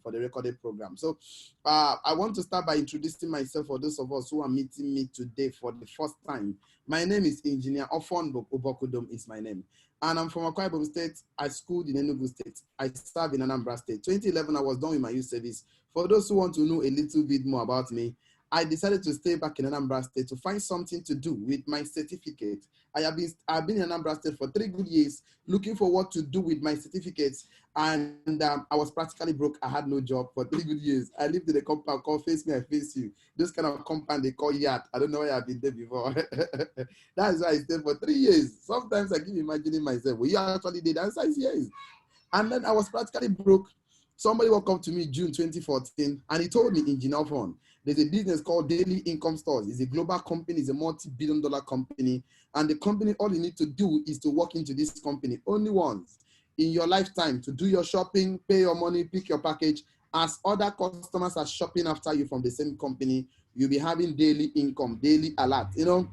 for the recorded program. So I want to start by introducing myself for those of us who are meeting me today for the first time. My name is Engineer Ofon Obokudum is my name. And I'm from Akwa Ibom State. I schooled in Enugu State. I served in Anambra State. 2011, I was done with my youth service. For those who want to know a little bit more about me, I decided to stay back in Anambra State to find something to do with my certificate. I've been in Anambra State for 3 good years, looking for what to do with my certificates. And I was practically broke. I had no job for 3 good years. I lived in a compound called Face Me, I Face You. This kind of compound they call yacht. I don't know why I've been there before. That is why I stayed for 3 years. Sometimes I keep imagining myself, well, you actually did. The answer is yes. And then I was practically broke. Somebody walked up to me June 2014, and he told me, Engineer Fund, there's a business called Daily Income Stores. It's a global company. It's a multi-billion-dollar company. And the company, all you need to do is to walk into this company only once in your lifetime to do your shopping, pay your money, pick your package. As other customers are shopping after you from the same company, you'll be having daily income, daily alert. You know,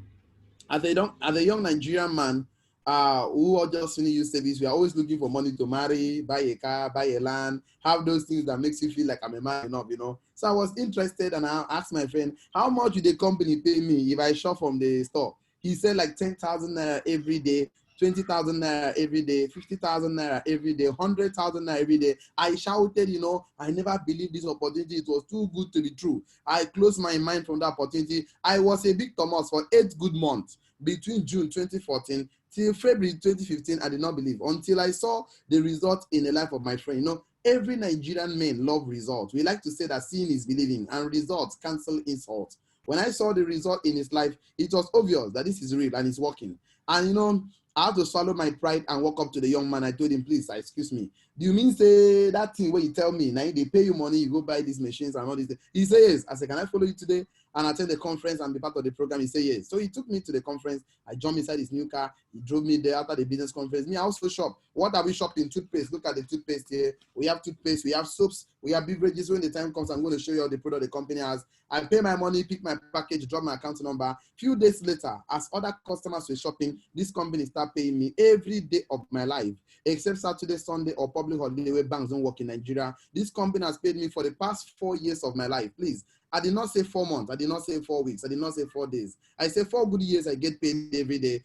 as a young Nigerian man, who are just finished youth service, we are always looking for money to marry, buy a car, buy a land, have those things that makes you feel like I'm a man enough, you know. So I was interested and I asked my friend, how much would the company pay me if I shop from the store? He said like 10,000 naira every day, 20,000 naira every day, 50,000 naira every day, 100,000 naira every day. I shouted, you know, I never believed this opportunity. It was too good to be true. I closed my mind from that opportunity. I was a big Thomas for 8 good months between June 2014 till February 2015. I did not believe until I saw the result in the life of my friend. You know, every Nigerian man love results. We like to say that seeing is believing, and results cancel insults. When I saw the result in his life, it was obvious that this is real and it's working. And you know, I had to swallow my pride and walk up to the young man. I told him, please, excuse me. Do you mean say that thing where you tell me, now they pay you money, you go buy these machines and all these things? He said, yes. I said, can I follow you today and attend the conference and be part of the program? He said, yes. So he took me to the conference. I jumped inside his new car. He drove me there after the business conference. Me, I also shop. What are we shopping? Toothpaste. Look at the toothpaste here. We have toothpaste. We have soaps. We have beverages. When the time comes, I'm going to show you all the product the company has. I pay my money, pick my package, drop my account number. Few days later, as other customers were shopping, this company start paying me every day of my life, except Saturday, Sunday, or public holiday where banks don't work in Nigeria. This company has paid me for the past 4 years of my life. Please, I did not say 4 months. I did not say 4 weeks. I did not say 4 days. I say 4 good years. I get paid every day.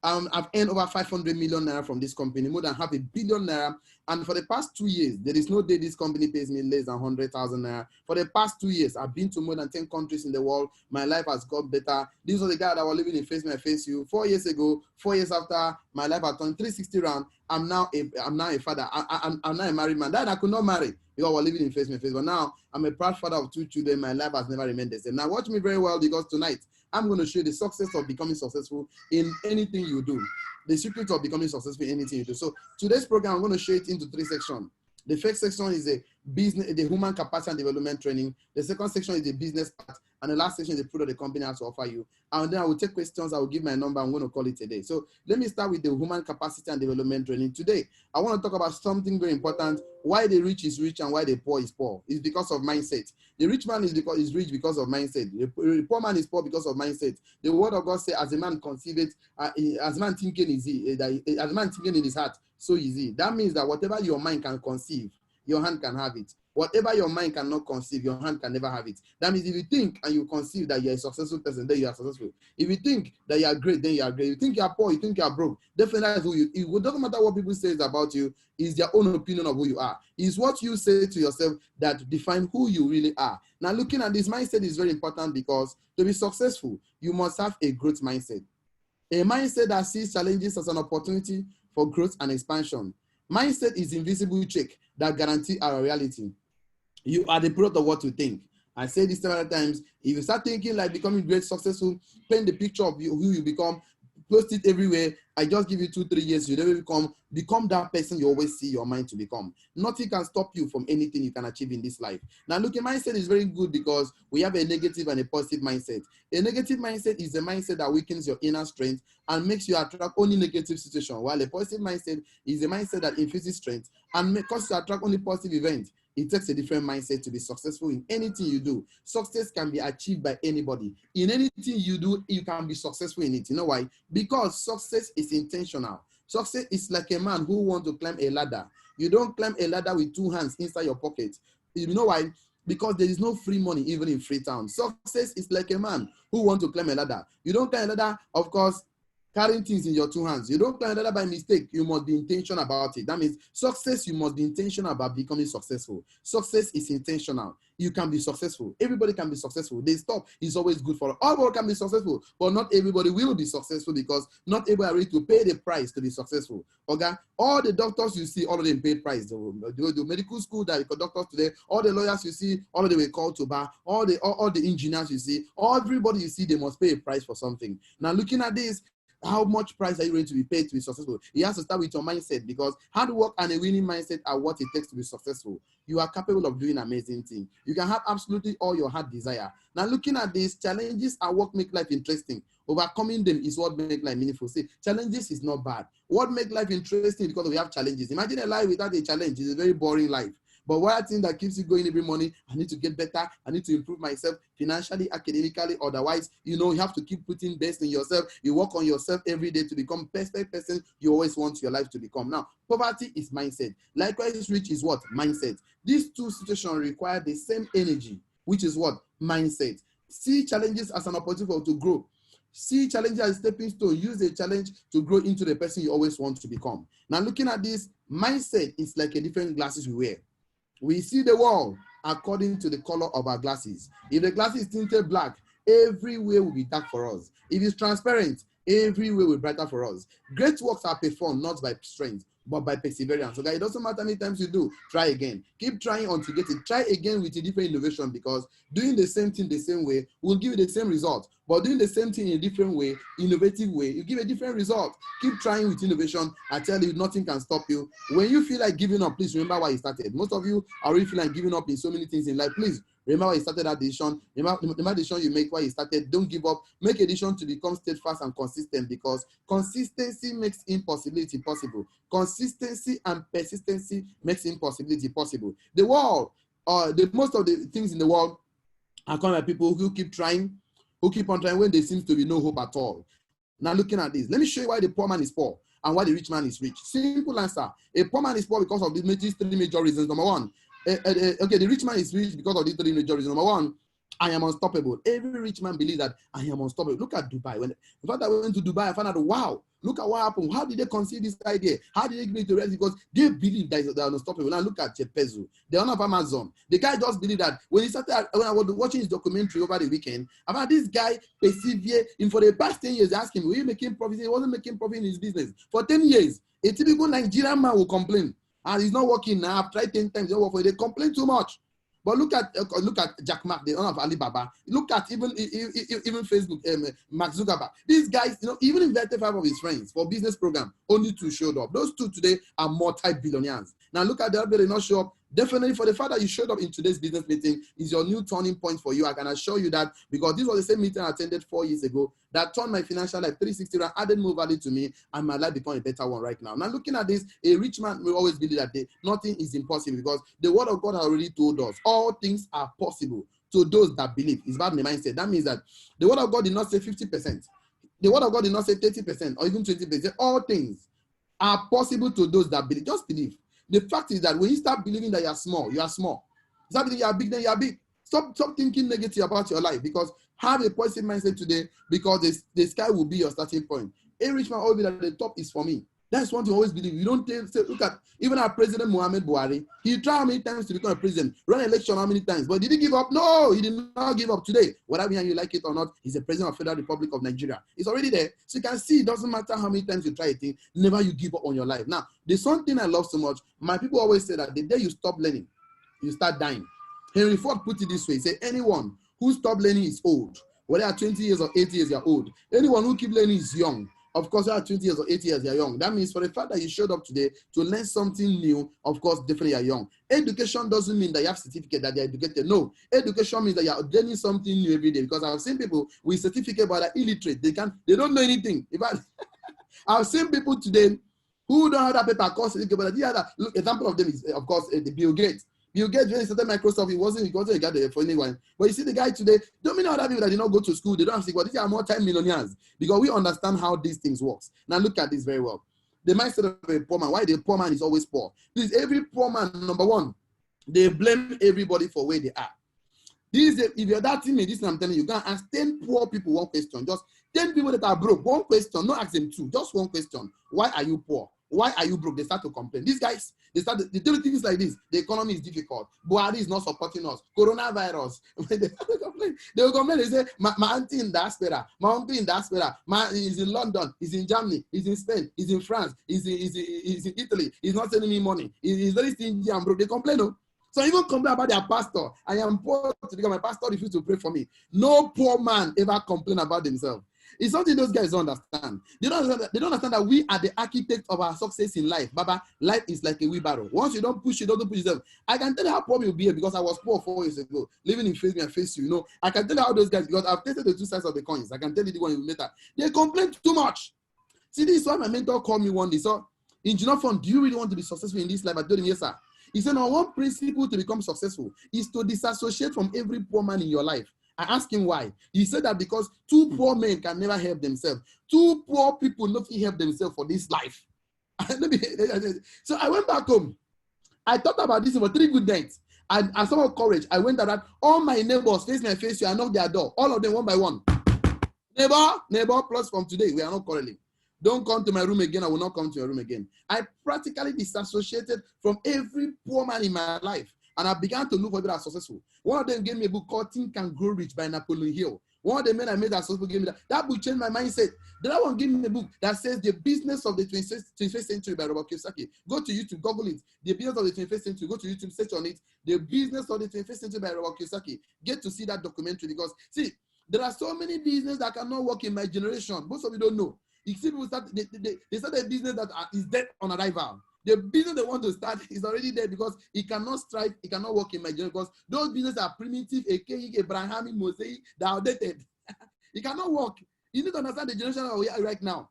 I've earned over 500 million naira from this company, more than 500 million naira. And for the past 2 years, there is no day this company pays me less than 100,000 naira. For the past 2 years, I've been to more than 10 countries in the world. My life has got better. This was the guy that was living in Face Me, I Face You. 4 years ago, 4 years after, my life has turned 360 round. I'm now a father. I'm now a married man. That I could not marry because I was living in Face Me, Face. But now I'm a proud father of 2 children. My life has never remained the same. Now watch me very well, because tonight I'm going to show you the success of becoming successful in anything you do. The secret of becoming successful in anything you do. So today's program, I'm going to show it into 3 sections. The first section is the human capacity and development training. The second section is the business part. And the last section is the product the company has to offer you. And then I will take questions. I will give my number. I'm going to call it a day. So let me start with the human capacity and development training. Today, I want to talk about something very important. Why the rich is rich and why the poor is poor. It's because of mindset. The rich man is rich because of mindset. The poor man is poor because of mindset. The word of God says, as a man conceive it, as a man thinking is he, as a man thinking in his heart, so is he. That means that whatever your mind can conceive, your hand can have it. Whatever your mind cannot conceive, your hand can never have it. That means if you think and you conceive that you're a successful person, then you are successful. If you think that you are great, then you are great. If you think you are poor, you think you are broke, definitely that's who you. It doesn't matter what people say about you. It's their own opinion of who you are. It's what you say to yourself that defines who you really are. Now, looking at this mindset is very important, because to be successful, you must have a growth mindset. A mindset that sees challenges as an opportunity for growth and expansion. Mindset is invisible check that guarantee our reality. You are the product of what you think. I say this several times. If you start thinking like becoming great, successful, paint the picture of who you become, post it everywhere. I just give you 2-3 years, you never become that person you always see your mind to become. Nothing can stop you from anything you can achieve in this life. Now, looking, mindset is very good because we have a negative and a positive mindset. A negative mindset is a mindset that weakens your inner strength and makes you attract only negative situations, while a positive mindset is a mindset that infuses strength and causes you to attract only positive events. It takes a different mindset to be successful in anything you do. Success can be achieved by anybody. In anything you do, you can be successful in it. You know why? Because success is intentional. Success is like a man who wants to climb a ladder. You don't climb a ladder with 2 hands inside your pocket. You know why? Because there is no free money even in Freetown. Success is like a man who wants to climb a ladder. You don't climb a ladder, of course, carrying things in your 2 hands. You don't climb a ladder by mistake. You must be intentional about it. That means success, you must be intentional about becoming successful. Success is intentional. You can be successful. Everybody can be successful. They stop. It's always good for all people can be successful, but not everybody will be successful because not everybody are ready to pay the price to be successful. Okay? All the doctors you see, all of them pay price. The medical school that the doctors today, all the lawyers you see, all of them were called to bar. All the engineers you see, everybody you see, they must pay a price for something. Now looking at this, how much price are you ready to be paid to be successful? It has to start with your mindset, because hard work and a winning mindset are what it takes to be successful. You are capable of doing amazing things. You can have absolutely all your heart desire. Now, looking at these challenges are what make life interesting. Overcoming them is what make life meaningful. See, challenges is not bad. What make life interesting because we have challenges. Imagine a life without a challenge. It's a very boring life. But one thing that keeps you going every morning, I need to get better. I need to improve myself financially, academically. Otherwise, you have to keep putting best in yourself. You work on yourself every day to become perfect person you always want your life to become. Now, poverty is mindset. Likewise, rich is what? Mindset. These two situations require the same energy, which is what? Mindset. See challenges as an opportunity to grow. See challenges as a stepping stone. Use a challenge to grow into the person you always want to become. Now, looking at this, mindset is like a different glasses we wear. We see the world according to the color of our glasses. If the glasses is tinted black, everywhere will be dark for us. If it's transparent, everywhere will be brighter for us. Great works are performed not by strength, but by perseverance. Okay, it doesn't matter how many times you do, try again. Keep trying until you get it. Try again with a different innovation, because doing the same thing the same way will give you the same result. But doing the same thing in a different way, innovative way, you give a different result. Keep trying with innovation. I tell you, nothing can stop you. When you feel like giving up, please remember why you started. Most of you are already feeling like giving up in so many things in life. Please remember why you started that decision. Remember the decision you make why you started. Don't give up. Make a decision to become steadfast and consistent, because consistency makes impossibility possible. Consistency and persistency makes impossibility possible. The world, most of the things in the world are caused by people who keep trying, who keep on trying when there seems to be no hope at all. Now, looking at this, let me show you why the poor man is poor and why the rich man is rich. Simple answer. A poor man is poor because of these 3 major reasons. Number one, the rich man is rich because of these 3 major reasons. Number one, I am unstoppable. Every rich man believes that I am unstoppable. Look at Dubai. In fact, I went to Dubai, I found out, wow, look at what happened. How did they conceive this idea? How did they give it to rest? Because they believe that they are unstoppable. Now look at Jeff Bezos, the owner of Amazon. The guy just believed that when I was watching his documentary over the weekend, about this guy persevered, and for the past 10 years, they asked him, were you making profit? He wasn't making profit in his business. For 10 years, a typical Nigerian man will complain. And he's not working now. I've tried 10 times, they complain too much. But look at Jack Ma, the owner of Alibaba. Look at even Facebook, Mark Zuckerberg. These guys, even invited 5 of his friends for business program. Only 2 showed up. Those 2 today are multi-billionaires. Now look at the other, they not show up. Definitely, for the fact that you showed up in today's business meeting is your new turning point for you. I can assure you that, because this was the same meeting I attended 4 years ago that turned my financial life 360 and added more value to me, and my life become a better one right now. Now, looking at this, a rich man will always believe that nothing is impossible, because the word of God has already told us all things are possible to those that believe. It's about the mindset. That means that the word of God did not say 50%. The word of God did not say 30% or even 20%. All things are possible to those that believe. Just believe. The fact is that when you start believing that you are small, you are small. Start believing you are big, then you are big. Stop thinking negative about your life, because have a positive mindset today, because the sky will be your starting point. A rich man always at the top is for me. That's one thing you always believe. You don't say, look at even our president Muhammad Buhari. He tried how many times to become a president, run an election how many times, but did he give up? No, he did not give up. Today, whether you like it or not, he's the president of Federal Republic of Nigeria. It's already there. So you can see it doesn't matter how many times you try a thing, never you give up on your life. Now, there's something I love so much. My people always say that the day you stop learning, you start dying. Henry Ford put it this way. He said, anyone who stops learning is old. Whether you're 20 years or 80 years, you're old. Anyone who keeps learning is young. Of course, you are 20 years or 80 years, you're young. That means for the fact that you showed up today to learn something new, of course, definitely you're young. Education doesn't mean that you have certificate that they're educated. No, education means that you're learning something new every day. Because I've seen people with certificate but are illiterate. They don't know anything. I've seen people today who don't have that paper course certificate, but the other example of them is, of course, the Bill Gates. Bill Gates, when he started Microsoft, he wasn't a guy for anyone. But you see the guy today, don't mean other people that did not go to school, they don't have but these are multi-millionaires, because we understand how these things work. Now look at this very well. the mindset of a poor man, why the poor man is always poor. Please, every poor man, number one, they blame everybody for where they are. If you're that teammate, this I'm telling you, you can ask 10 poor people one question. Just 10 people that are broke, one question, not ask them two, just one question. Why are you poor? Why are you broke? They start to complain. These guys, they tell things like this. The economy is difficult. Buhari is not supporting us. Coronavirus. They will complain. They say, my auntie in diaspora, my uncle in diaspora, he's in London, he's in Germany, he's in Spain, he's in France, he's in Italy, he's not sending me money. He's very stingy and broke. They complain, no? So even complain about their pastor. I am poor because my pastor refused to pray for me. No poor man ever complain about themselves. It's something those guys don't understand. They don't understand that we are the architect of our success in life. Baba, life is like a wheelbarrow. Once you don't push it, don't push yourself. I can tell you how poor you'll be because I was poor 4 years ago. Living in face me and face you. know. I can tell you how those guys, because I've tasted the two sides of the coins. I can tell you the one you later. They complain too much. See, this is why my mentor called me one day. So, Engineer Fund, do you really want to be successful in this life? I told him, yes, sir. He said, now one principle to become successful is to disassociate from every poor man in your life. I asked him why. He said that because two poor men can never help themselves. Two poor people not help themselves for this life. So I went back home. I thought about this for 3 good nights. And as some of courage, I went around. All my neighbors face my face. I knocked their door. All of them one by one. Neighbor, plus from today, we are not quarreling. Don't come to my room again. I will not come to your room again. I practically disassociated from every poor man in my life. And I began to look for people that are successful. One of them gave me a book called Think and Grow Rich by Napoleon Hill. One of the men I made that successful gave me that. That book changed my mindset. The other one gave me a book that says The Business of the 21st Century by Robert Kiyosaki. Go to YouTube, Google it. The Business of the 21st Century. Go to YouTube, search on it. The Business of the 21st Century by Robert Kiyosaki. Get to see that documentary because, see, there are so many businesses that cannot work in my generation. Most of you don't know. You see people start, they start a business that is dead on arrival. The business they want to start is already dead because it cannot strike, it cannot work in my generation because those businesses are primitive, archaic, Abrahamic, Mosaic, they are outdated. It cannot work. You need to understand the generation that we are right now.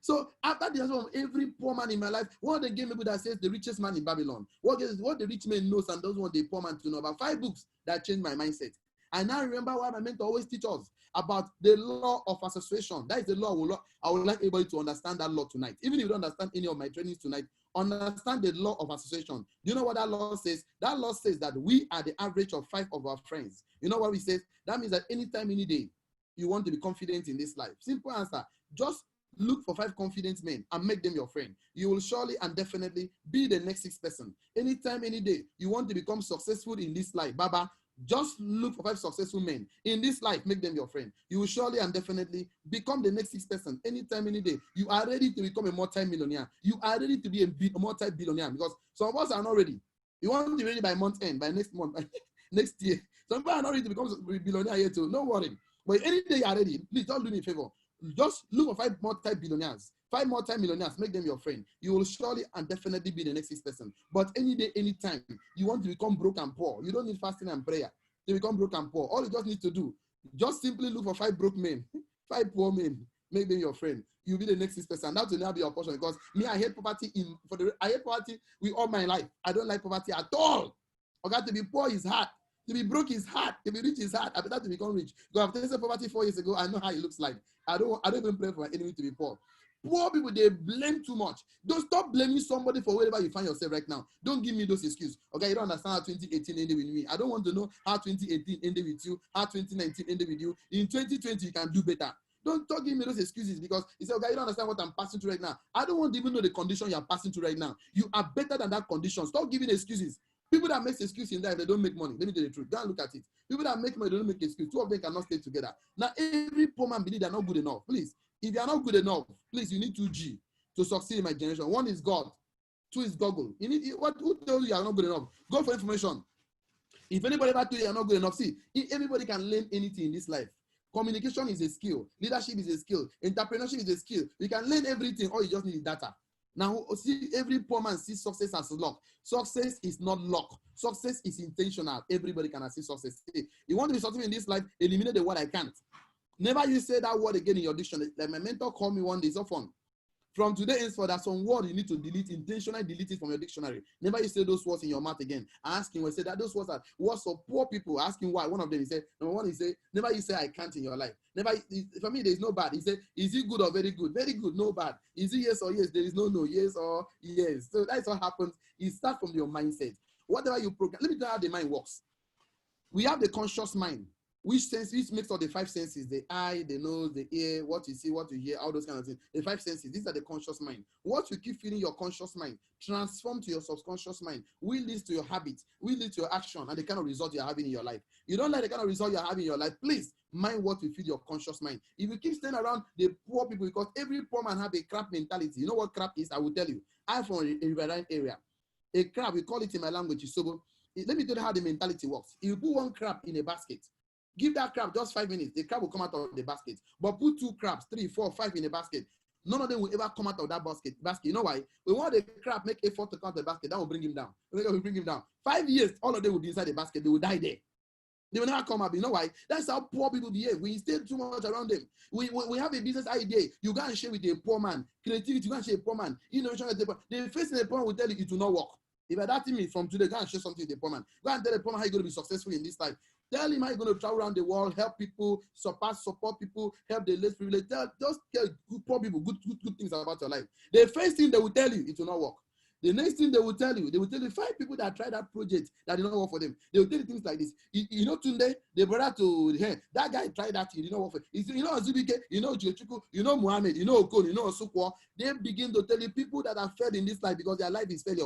So after the answer of every poor man in my life, one of the game people that says the richest man in Babylon, what the rich man knows and doesn't want the poor man to know, about 5 books that changed my mindset. I now remember why my mentor always teach us about the law of association. That is the law. I would like everybody to understand that law tonight. Even if you don't understand any of my trainings tonight, understand the law of association. Do you know what that law says? That law says that we are the average of 5 of our friends. You know what we say? That means that anytime, any day, you want to be confident in this life. Simple answer. Just look for 5 confident men and make them your friend. You will surely and definitely be the next 6 person. Anytime, any day, you want to become successful in this life. Baba, just look for 5 successful men in this life, make them your friend. You will surely and definitely become the next 6 person. Anytime, any day, you are ready to become a multi-millionaire. You are ready to be a multi-billionaire because some of us are not ready. You want to be ready by month end, by next month, by next year. Some people are not ready to become a billionaire yet too. No worry. But any day you are ready, please don't do me a favor. Just look for 5 multi-billionaires. 5 multi-millionaires, make them your friend. You will surely and definitely be the next 6 person. But any day, anytime, you want to become broke and poor. You don't need fasting and prayer to become broke and poor. All you just need to do, just simply look for 5 broke men, 5 poor men, make them your friend. You'll be the next 6 person. That will now be your portion because me, I hate poverty I hate poverty with all my life. I don't like poverty at all. Okay, to be poor is hard. To be broke is hard. To be rich is hard. I better to become rich. Because I've tasted poverty 4 years ago. I know how it looks like. I don't even pray for my enemy to be poor. Poor people, they blame too much. Don't stop blaming somebody for wherever you find yourself right now. Don't give me those excuses. Okay, you don't understand how 2018 ended with me. I don't want to know how 2018 ended with you, how 2019 ended with you. In 2020, you can do better. Don't give me those excuses because you say, okay, you don't understand what I'm passing through right now. I don't want to even know the condition you're passing through right now. You are better than that condition. Stop giving excuses. People that make excuses in life, they don't make money. Let me tell you the truth. Go and look at it. People that make money, they don't make excuses. 2 of them cannot stay together. Now, every poor man believes they're not good enough. Please, if you are not good enough, please, you need 2G to succeed in my generation. 1 is God. 2 is Google. You need who tells you are not good enough? Go for information. If anybody ever tell you are not good enough, see, everybody can learn anything in this life. Communication is a skill. Leadership is a skill. Entrepreneurship is a skill. You can learn everything. All you just need is data. Now, see, every poor man sees success as luck. Success is not luck. Success is intentional. Everybody can achieve success. You want to be successful in this life, eliminate the word I can't. Never you say that word again in your dictionary. Like my mentor called me one day, so fun. From today henceforth, there's some word you need to delete, intentionally delete it from your dictionary. Never you say those words in your mouth again. Asking, we say that those words are words of poor people. Asking why. One of them, he said, number one, he said, never you say I can't in your life. Never, for me, there is no bad. He said, is it good or very good? Very good, no bad. Is it yes or yes? There is no no, yes or yes. So that's what happens. It starts from your mindset. Whatever you program, let me tell you how the mind works. We have the conscious mind, which makes all the five senses: the eye, the nose, the ear, what you see, what you hear, all those kind of things. The five senses, these are the conscious mind. What you keep feeding your conscious mind transform to your subconscious mind, will lead to your habits, will lead to your action, and the kind of result you're having in your life. You don't like the kind of result you're having in your life, please mind what you feed your conscious mind. If you keep staying around the poor people, because every poor man have a crap mentality. You know what crap is? I will tell you. I'm from a riverine area. A crab, we call it in my language, isobo. Let me tell you how the mentality works. If you put one crab in a basket, give that crab just 5 minutes, the crab will come out of the basket. But put 2 crabs, 3, 4, 5 in a basket, none of them will ever come out of that basket. You know why? We want the crab make effort to come out of the basket, that will bring him down. That will bring him down. 5 years, all of them will be inside the basket. They will die there. They will never come up. You know why? That's how poor people behave. We stay too much around them. We have a business idea. You go and share with a poor man. Creativity, you go and share a poor man. Innovation, the face in the poor man will tell you it will not work. If that thing is from today, go and share something with the poor man. Go and tell the poor man how you're going to be successful in this life. Tell him how you're going to travel around the world, help people, support people, help the less privileged. Just tell poor people good things about your life. The first thing they will tell you, it will not work. The next thing they will tell you 5 people that tried that project that did not work for them. They will tell you things like this. You know, Tunde, the brother to that guy tried that, it did not work for him. You know Azubike, you know Jochuku, you know Muhammad, you know Okon, you know Osukwa. They begin to tell you people that have failed in this life because their life is failure.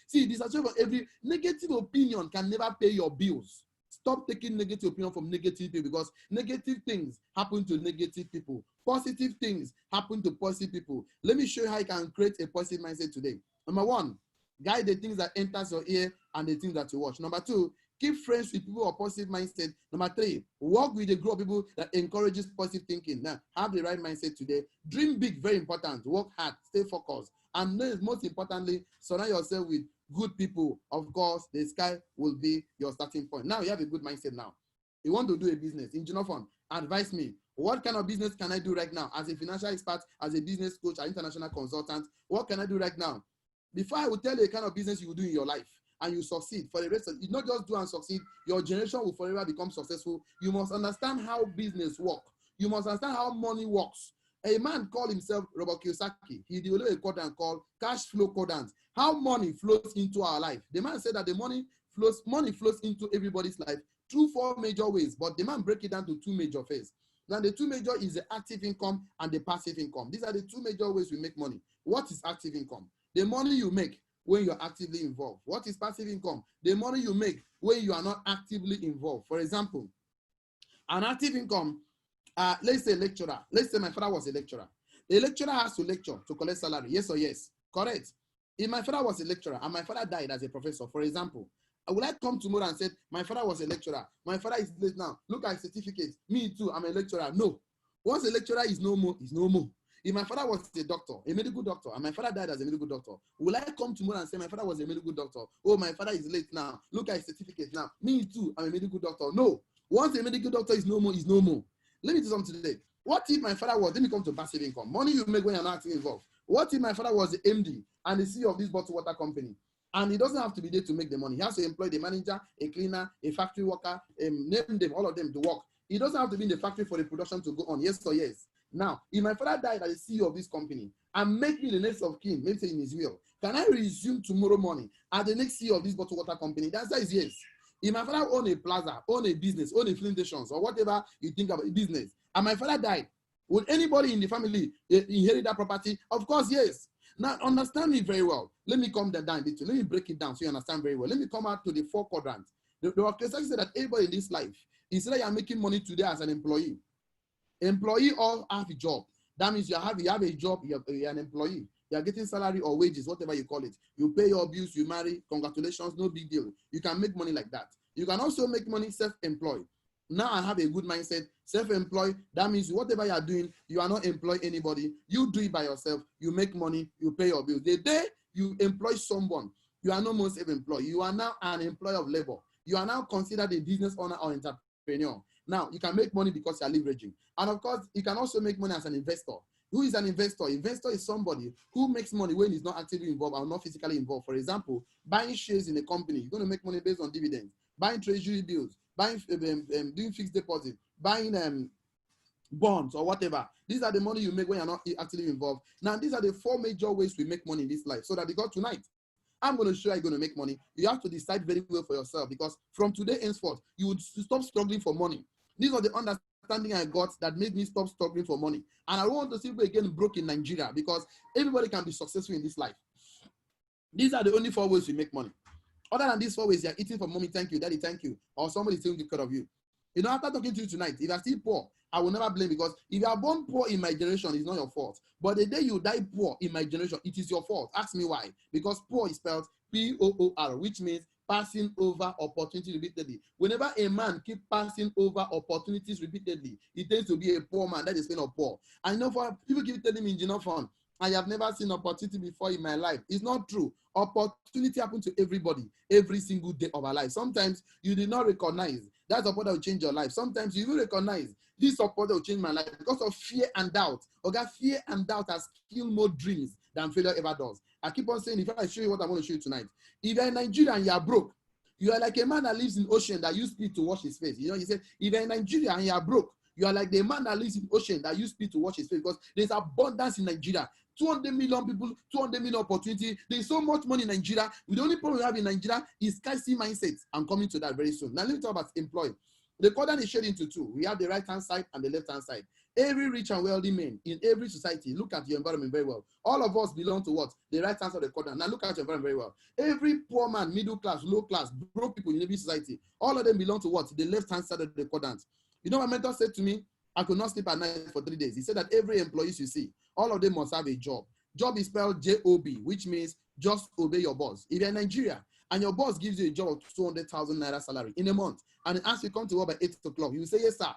See, this is every negative opinion can never pay your bills. Stop taking negative opinion from negative people, because negative things happen to negative people. Positive things happen to positive people. Let me show you how you can create a positive mindset today. Number 1, guide the things that enters your ear and the things that you watch. Number 2, keep friends with people of positive mindset. Number 3, work with a group of people that encourages positive thinking. Now, have the right mindset today. Dream big, very important. Work hard, stay focused. And most importantly, surround yourself with good people. Of course, the sky will be your starting point. Now you have a good mindset now. You want to do a business. In Genofon, advise me. What kind of business can I do right now? As a financial expert, as a business coach, an international consultant, what can I do right now? Before I will tell you the kind of business you will do in your life and you succeed for the rest of it, not just do and succeed, your generation will forever become successful. You must understand how business works. You must understand how money works. A man called himself Robert Kiyosaki. He developed a quadrant called cash flow quadrant. How money flows into our life. The man said that the money flows into everybody's life through 4 major ways, but the man break it down to 2 major phases. Now, the 2 major is the active income and the passive income. These are the 2 major ways we make money. What is active income? The money you make when you're actively involved. What is passive income? The money you make when you are not actively involved. For example, an active income, let's say lecturer. Let's say my father was a lecturer. A lecturer has to lecture to collect salary. Yes or yes? Correct. If my father was a lecturer and my father died as a professor, for example, would I come tomorrow and say, my father was a lecturer, my father is late now, look at his certificate, me too, I'm a lecturer? No. Once a lecturer is no more, is no more. If my father was a doctor, a medical doctor, and my father died as a medical doctor, will I come tomorrow and say my father was a medical doctor? Oh, my father is late now, look at his certificate now, me too, I'm a medical doctor? No. Once a medical doctor is no more, is no more. Let me do something today. What if my father was, let me come to passive income, money you make when you're not actively involved. What if my father was the MD and the CEO of this bottled water company? And he doesn't have to be there to make the money. He has to employ the manager, a cleaner, a factory worker, name them, all of them to work. He doesn't have to be in the factory for the production to go on. Yes or yes? Now, if my father died as the CEO of this company and make me the next of kin, maybe say in his will, can I resume tomorrow morning as the next CEO of this bottled water company? The answer is yes. If my father own a plaza, own a business, own a filling stations, or whatever you think about a business, and my father died, would anybody in the family inherit that property? Of course, yes. Now, understand me very well. Let me come down a little. Let me break it down so you understand very well. Let me come out to the 4 quadrants. The Kiyosaki said that everybody in this life, instead of you are making money today as an employee all have a job. That means you have a job, you're an employee. You are getting salary or wages, whatever you call it. You pay your bills, you marry, congratulations, no big deal. You can make money like that. You can also make money self-employed. Now I have a good mindset. Self-employed, that means whatever you are doing, you are not employing anybody. You do it by yourself. You make money, you pay your bills. The day you employ someone, you are no more self-employed. You are now an employee of labor. You are now considered a business owner or entrepreneur. Now, you can make money because you are leveraging. And of course, you can also make money as an investor. Who is an investor? Investor is somebody who makes money when he's not actively involved or not physically involved. For example, buying shares in a company, you're going to make money based on dividends. Buying treasury bills, buying doing fixed deposit, buying bonds or whatever. These are the money you make when you're not actively involved. Now, these are the 4 major ways we make money in this life. So that because tonight, I'm going to show you how you're going to make money. You have to decide very well for yourself, because from today henceforth, you would stop struggling for money. These are the understanding I got that made me stop struggling for money. And I don't want to see people again broke in Nigeria, because everybody can be successful in this life. These are the only 4 ways we make money. Other than these 4 ways, you're eating for mommy, thank you, daddy, thank you, or somebody taking good care of you. You know, after talking to you tonight, if you're still poor, I will never blame, because if you are born poor in my generation, it's not your fault. But the day you die poor in my generation, it is your fault. Ask me why. Because poor is spelled P-O-O-R, which means passing over opportunity repeatedly. Whenever a man keeps passing over opportunities repeatedly, he tends to be a poor man. That is kind of poor. I know for people keep telling me, engineer fund, I have never seen opportunity before in my life. It's not true. Opportunity happens to everybody every single day of our life. Sometimes you did not recognize that support that will change your life. Sometimes you will recognize this support that will change my life because of fear and doubt. Okay, fear and doubt has killed more dreams than failure ever does. I keep on saying, if I show you what I want to show you tonight, if you're in Nigeria and you are broke, you are like a man that lives in ocean that used speed to wash his face. You know, he said, if you're in Nigeria and you are broke, you are like the man that lives in ocean that used speed to wash his face, because there's abundance in Nigeria. 200 million people, 200 million opportunity. There's so much money in Nigeria. The only problem we have in Nigeria is scarcity mindset. I'm coming to that very soon. Now, let me talk about employee. The quadrant is shaded into 2. We have the right-hand side and the left-hand side. Every rich and wealthy man in every society, look at your environment very well. All of us belong to what? The right-hand side of the quadrant. Now, look at your environment very well. Every poor man, middle class, low class, broke people in every society, all of them belong to what? The left-hand side of the quadrant. You know, my mentor said to me, I could not sleep at night for 3 days. He said that every employee you see, all of them must have a job. Job is spelled J-O-B, which means just obey your boss. If you're in Nigeria and your boss gives you a job of 200,000 naira salary in a month, and asks you to come to work by 8 o'clock, you will say, yes, sir.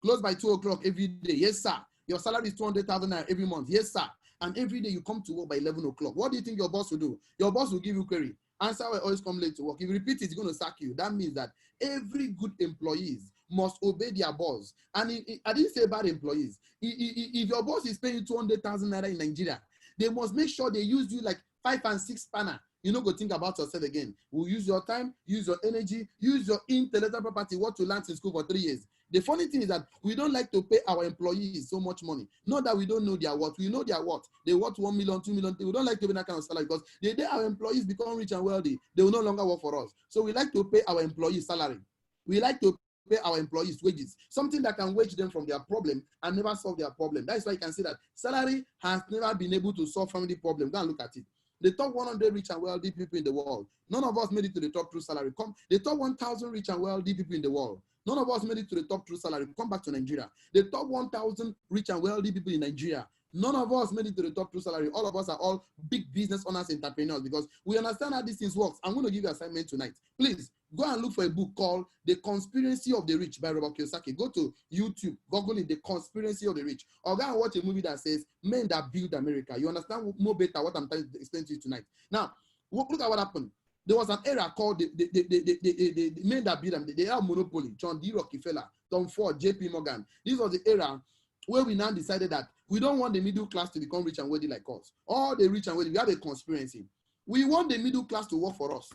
Close by 2 o'clock every day, yes, sir. Your salary is 200,000 naira every month, yes, sir. And every day you come to work by 11 o'clock. What do you think your boss will do? Your boss will give you query. Answer will always come late to work. If you repeat it, he's going to sack you. That means that every good employees must obey their boss. And I didn't say bad employees. If your boss is paying 200,000 naira in Nigeria, they must make sure they use you like 5 and 6 spanner. You know, go think about yourself again. We'll use your time, use your energy, use your intellectual property, what you learned in school for 3 years. The funny thing is that we don't like to pay our employees so much money. Not that we don't know their worth. We know their worth. They worth 1 million, 2 million. We don't like to pay that kind of salary, because the day our employees become rich and wealthy, they will no longer work for us. So we like to pay our employees salary. We like to pay our employees wages, something that can wage them from their problem and never solve their problem. That's why you can see that salary has never been able to solve family problem. Go and look at it. The top 100 rich and wealthy people in the world, none of us made it to the top true salary. The top 1,000 rich and wealthy people in the world, none of us made it to the top true salary. Come back to Nigeria. The top 1,000 rich and wealthy people in Nigeria, none of us made it to the top true salary. All of us are all big business owners, entrepreneurs, because we understand how these things work. I'm going to give you an assignment tonight. Please go and look for a book called The Conspiracy of the Rich by Robert Kiyosaki. Go to YouTube, Google it, The Conspiracy of the Rich. Or go and watch a movie that says Men That Build America. You understand more better what I'm trying to explain to you tonight. Now, look at what happened. There was an era called the Men That Build America. They have monopoly. John D. Rockefeller, Tom Ford, J.P. Morgan. This was the era where we now decided that we don't want the middle class to become rich and wealthy like us. All the rich and wealthy, we have a conspiracy. We want the middle class to work for us.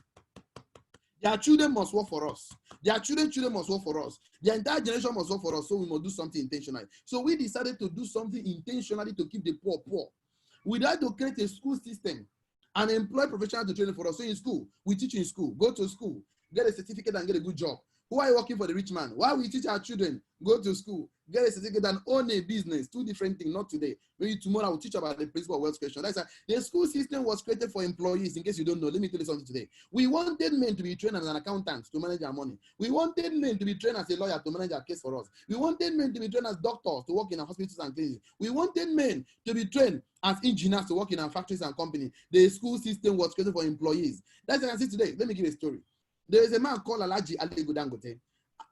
Their children must work for us. Their children must work for us. Their entire generation must work for us, so we must do something intentionally. So we decided to do something intentionally to keep the poor poor. We tried to create a school system and employ professionals to train for us. So in school, we teach in school, go to school, get a certificate and get a good job. Who are you working for the rich man? Why we teach our children, go to school, get a certificate and own a business? Two different things, not today. Maybe tomorrow I will teach about the principle of wealth creation. That's the school system was created for employees. In case you don't know, let me tell you something today. We wanted men to be trained as an accountant to manage our money. We wanted men to be trained as a lawyer to manage our case for us. We wanted men to be trained as doctors to work in our hospitals and clinics. We wanted men to be trained as engineers to work in our factories and companies. The school system was created for employees. That's what I can see today. Let me give you a story. There is a man called Alhaji Aliko Dangote.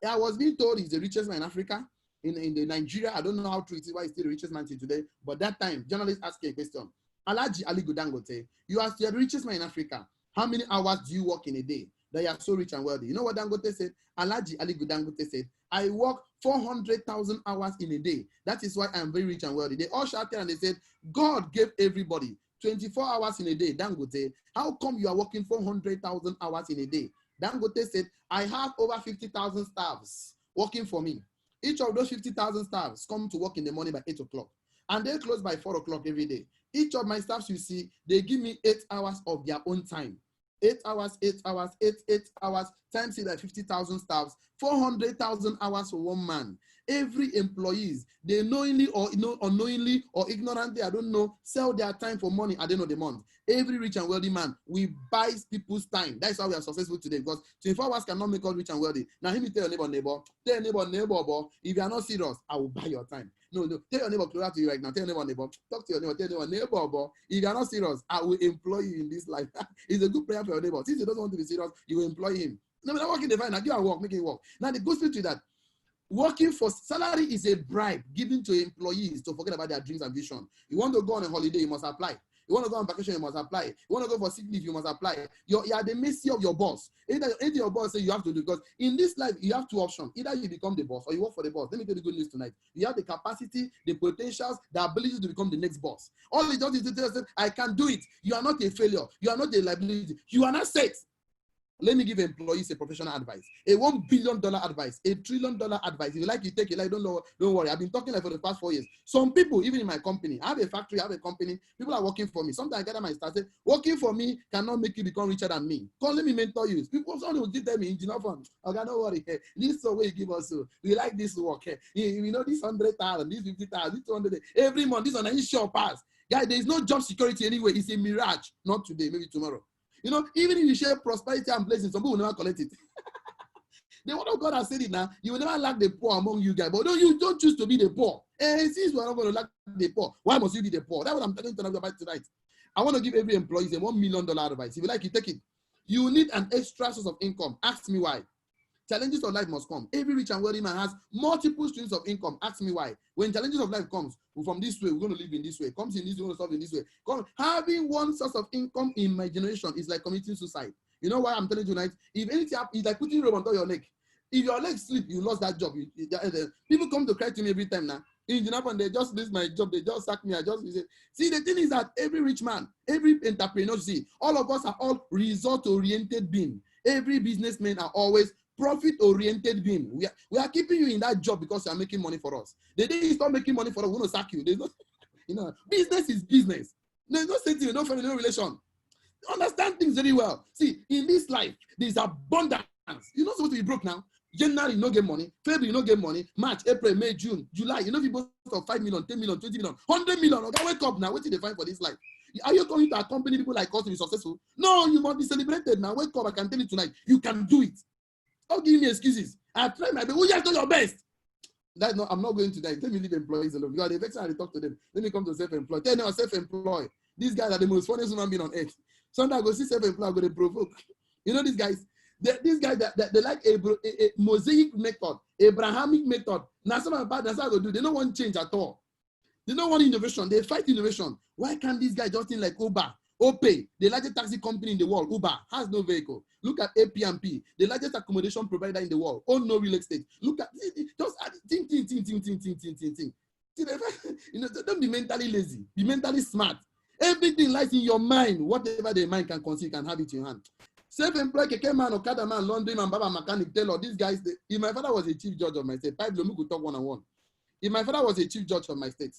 I was being told he's the richest man in Africa, in the Nigeria. I don't know how true it is, why he's still the richest man today. But that time, journalists asked a question. Alhaji Aliko Dangote, you are the richest man in Africa. How many hours do you work in a day? They are so rich and wealthy. You know what Dangote said? Alhaji Ali Dangote said, I work 400,000 hours in a day. That is why I am very rich and wealthy. They all shouted and they said, God gave everybody 24 hours in a day. Dangote, how come you are working 400,000 hours in a day? Dangote said, I have over 50,000 staffs working for me. Each of those 50,000 staffs come to work in the morning by 8 o'clock. And they close by 4 o'clock every day. Each of my staffs, you see, they give me 8 hours of their own time. 8 hours, 8 hours, 8 hours, times it by 50,000 staffs, 400,000 hours for one man. Every employees, they knowingly or unknowingly or ignorantly, I don't know, sell their time for money at the end of the month. Every rich and wealthy man, we buy people's time. That's why we are successful today, because 24 hours cannot make us rich and wealthy. Now, let me tell your neighbor, tell your neighbor, if you are not serious, I will buy your time. No, tell your neighbor closer to you right now. Tell your neighbor, talk to your neighbor, tell your neighbor, if you are not serious, I will employ you in this life. It's a good prayer for your neighbor. Since he doesn't want to be serious, you will employ him. No, but working the fine, now give and work, make it work. Now, the gospel to that. Working for salary is a bribe given to employees to forget about their dreams and vision. You want to go on a holiday, you must apply. You want to go on vacation, you must apply. You want to go for sick leave, you must apply. You're at the mercy of your boss. Either your boss says you have to do, because in this life, you have two options. Either you become the boss or you work for the boss. Let me tell you the good news tonight. You have the capacity, the potentials, the ability to become the next boss. All it does is to tell us, I can do it. You are not a failure. You are not a liability. You are not set. Let me give employees a professional advice, a $1 billion advice, a $1 trillion advice. If you like, you take it. Like, don't worry. I've been talking like for the past 4 years. Some people, even in my company, I have a factory, I have a company. People are working for me. Sometimes I get my staff say, working for me cannot make you become richer than me. Come, let me mentor you. People, someone will give them engineer fund. Okay, don't worry. This is the way you give us. We like this work. You know, this 100,000, this 50,000, this 200. Every month, this on an sure pass. Guys, there is no job security anyway. It's a mirage. Not today, maybe tomorrow. You know, even if you share prosperity and blessings, some people will never collect it. The word of God has said it now. You will never lack the poor among you guys. But you don't choose to be the poor. And since we are not going to lack the poor, why must you be the poor? That's what I'm telling you about tonight. I want to give every employee a $1 million advice. If you like, you take it. You need an extra source of income. Ask me why. Challenges of life must come. Every rich and wealthy man has multiple streams of income. Ask me why. When challenges of life comes, from this way, we're going to live in this way. Comes in this way, we're going to solve in this way. Having one source of income in my generation is like committing suicide. You know why I'm telling you tonight? If anything happens, it's like putting rope on your leg. If your leg slip, you lost that job. People come to cry to me every time now. In Japan, they just lose my job. They just sack me. See, the thing is that every rich man, every entrepreneur, see, all of us are all result-oriented beings. Every businessman are always profit-oriented being. We are keeping you in that job because you are making money for us. The day you start making money for us, we're going to sack you. There's no, business is business. There's no safety, no family, no relation. Understand things very well. See, in this life, there's abundance. You're not supposed to be broke now. January, you don't get money. February, you don't get money. March, April, May, June, July, you know people of 5 million, 10 million, 20 million, 100 million. Okay, wake up now. What did they find for this life? Are you going to accompany people like us to be successful? No, you must be celebrated now. Wake up. I can tell you tonight. You can do it. Don't give me excuses. I try my best. Oh, you have done your best. That's not, I'm not going to that. Let me leave employees alone. Because the next time I talk to them, let me come to self-employed. Tell them I'm self-employed. These guys are the most funniest human being on earth. Sometimes I go see self-employed, I go to provoke. You know these guys? These guys that they like a Mosaic method, Abrahamic method. Now some about that's how they do. They don't want change at all. They don't want innovation. They fight innovation. Why can't these guys just think like Uber, OPay, the largest taxi company in the world? Uber has no vehicle. Look at AP&P, the largest accommodation provider in the world. Own no real estate. Look at just think. You know, don't be mentally lazy. Be mentally smart. Everything lies in your mind. Whatever the mind can conceive, can have it in your hand. Self-employed keke man, Okada man, laundry man, baba mechanic, tailor. These guys. If my father was a chief judge of my state, Pipe Lomu could talk one-on-one. If my father was a chief judge of my state,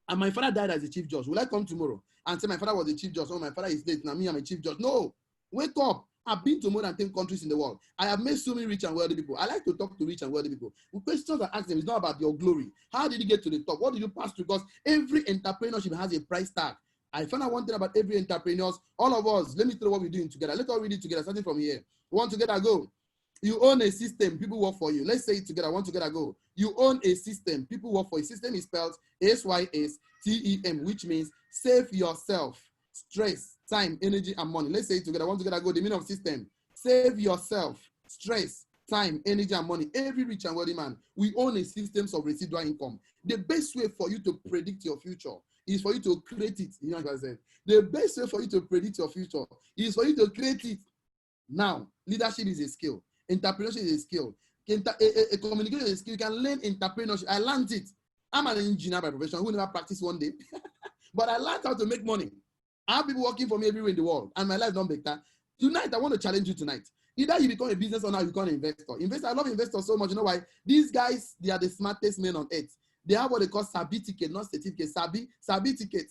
and my father died as a chief judge, will I come tomorrow and say my father was a chief judge? Oh, my father is dead. Now me, I'm a chief judge. No, wake up. I've been to more than 10 countries in the world. I have met so many rich and wealthy people. I like to talk to rich and wealthy people. The questions I ask them is not about your glory. How did you get to the top? What did you pass through? Because every entrepreneurship has a price tag. I found out one thing about every entrepreneur. All of us, let me tell you what we're doing together. Let's all read it together, starting from here. One together, go. You own a system, people work for you. Let's say it together. One together, go. You own a system, people work for you. System is spelled SYSTEM, which means save yourself, stress, time, energy, and money. Let's say it together. One together, go. The meaning of system: save yourself, stress, time, energy, and money. Every rich and wealthy man, we own a system of residual income. The best way for you to predict your future is for you to create it. You know what I said? The best way for you to predict your future is for you to create it now. Leadership is a skill. Entrepreneurship is a skill. A communication is a skill. You can learn entrepreneurship. I learned it. I'm an engineer by profession who never practiced one day. But I learned how to make money. I have people working for me everywhere in the world, and my life don't better. Tonight, I want to challenge you tonight. Either you become a business owner or you become an investor. I love investors so much. You know why? These guys, they are the smartest men on earth. They have what they call Sabi ticket, not certificate. Sabi ticket.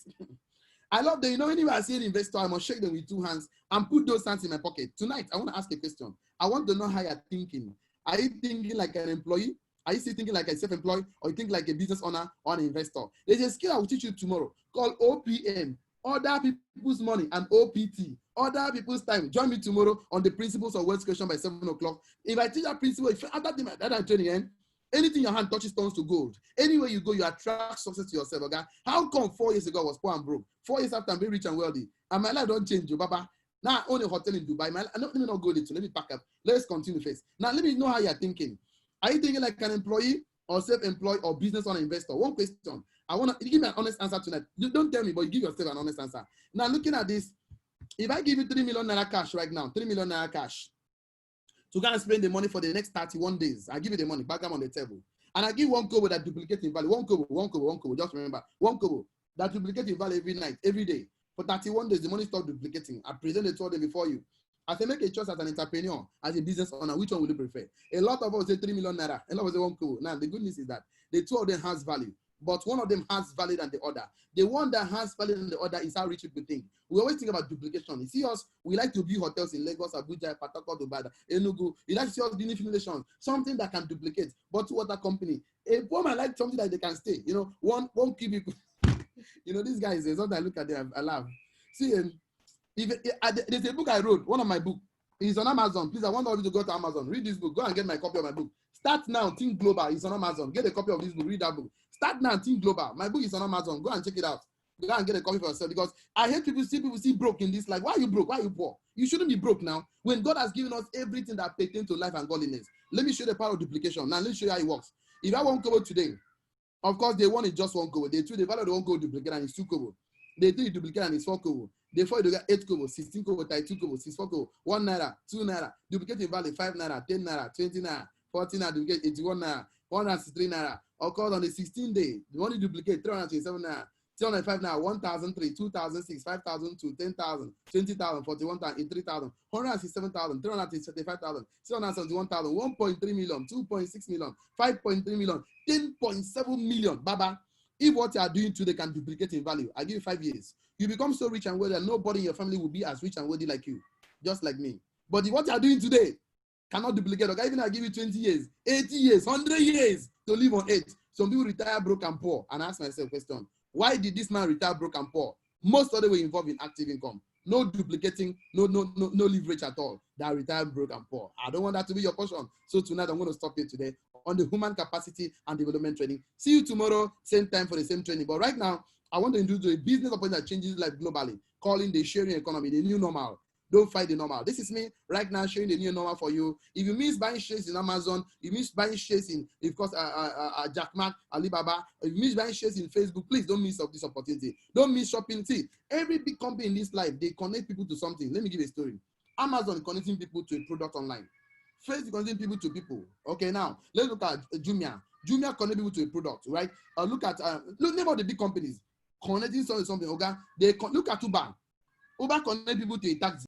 I love them. You know, whenever I see an investor, I must shake them with 2 hands and put those hands in my pocket. Tonight, I want to ask a question. I want to know how you're thinking. Are you thinking like an employee? Are you still thinking like a self-employed, or you think like a business owner or an investor? There's a skill I will teach you tomorrow called OPM, Other People's Money, and OPT, Other People's Time. Join me tomorrow on the principles of wealth creation by 7 o'clock. If I teach that principle, if after that training, anything your hand touches turns to gold. Anywhere you go, you attract success to yourself. Okay? How come 4 years ago I was poor and broke? 4 years after I'm very rich and wealthy, and my life don't change, you, Baba. Now I own a hotel in Dubai. Let me not go there. Let me pack up. Let's continue first. Now let me know how you're thinking. Are you thinking like an employee or self-employed or business owner investor? One question. I want to give me an honest answer tonight. You don't tell me, but you give yourself an honest answer. Now looking at this, if I give you 3 million naira cash right now, 3 million naira cash, to go and spend the money for the next 31 days, I give you the money, back them on the table. And I give 1 kobo that duplicates in value. 1 kobo. Just remember, 1 kobo that duplicates in value every night, every day. For 31 days, the money stops duplicating. I present the 2 of them before you. As I make a choice as an entrepreneur, as a business owner, which one will you prefer? A lot of us say 3 million naira. A lot of us say 1 kobo. Now, the good news is that the 2 of them has value, but one of them has value than the other. The one that has value than the other is how rich people think. We always think about duplication. You see us, we like to build hotels in Lagos, Abuja, Port Harcourt, Dubai, Enugu. You like to see us building simulations, something that can duplicate. But to water company, a poor man like something that they can stay. You know, one cubicle. You know, these guys, sometimes I look at them, I laugh. See, there's a book I wrote, one of my books. It's on Amazon. Please, I want all of you to go to Amazon. Read this book. Go and get my copy of my book. Start now, Think Global. It's on Amazon. Get a copy of this book. Read that book. Start now, Think Global. My book is on Amazon. Go and check it out. Go and get a copy for yourself, because I hate people see broke in this life. Why are you broke? Why are you poor? You shouldn't be broke now. When God has given us everything that pertains to life and godliness. Let me show you the power of duplication. Now, let me show you how it works. If I want kobo today, of course, day 1 is just 1 kobo. Day 2, the value of the 1 kobo duplicate and it's 2 kobo. Day 3, duplicate and it's 4 kobo. Day 4, you get 8 kobo, 16 kobo, 32 kobo, 64 kobo, 1 naira, 2 naira, duplicate in value 5 naira, 10 naira, 20 naira, 40 naira, duplicate 81 naira, 163 naira. Of course, on the 16th day, the money duplicate 327 naira, 305 naira, 1,003, 2,006, 5,002, 10,000, 20,000, 41,000, 3,000, 167,000, 335,000, 671,000, 1.3 million, 2.6 million, 5.3 million, 10.7 million. Baba, if what you are doing today can duplicate in value, I give you 5 years. You become so rich and wealthy that nobody in your family will be as rich and wealthy like you, just like me. But if what you are doing today cannot duplicate, okay, even I give you 20 years, 80 years, 100 years to live on earth. Some people retire broke and poor, and I ask myself a question. Why did this man retire broke and poor? Most of them were involved in active income. No duplicating, no leverage at all. They are retired broke and poor. I don't want that to be your portion. So tonight I'm going to stop here today on the human capacity and development training. See you tomorrow, same time for the same training. But right now, I want to introduce a business opportunity that changes life globally, calling the sharing economy, the new normal. Don't fight the normal. This is me right now sharing the new normal for you. If you miss buying shares in Amazon, you miss buying shares in, of course, Jack Ma, Alibaba, if you miss buying shares in Facebook, please don't miss this opportunity. Don't miss shopping. See, every big company in this life, they connect people to something. Let me give you a story. Amazon is connecting people to a product online. Facebook is connecting people to people. Okay, now, let's look at Jumia. Jumia connects people to a product, right? Look at, name of the big companies connecting something. Okay? Look at Uber. Uber connects people to a taxi.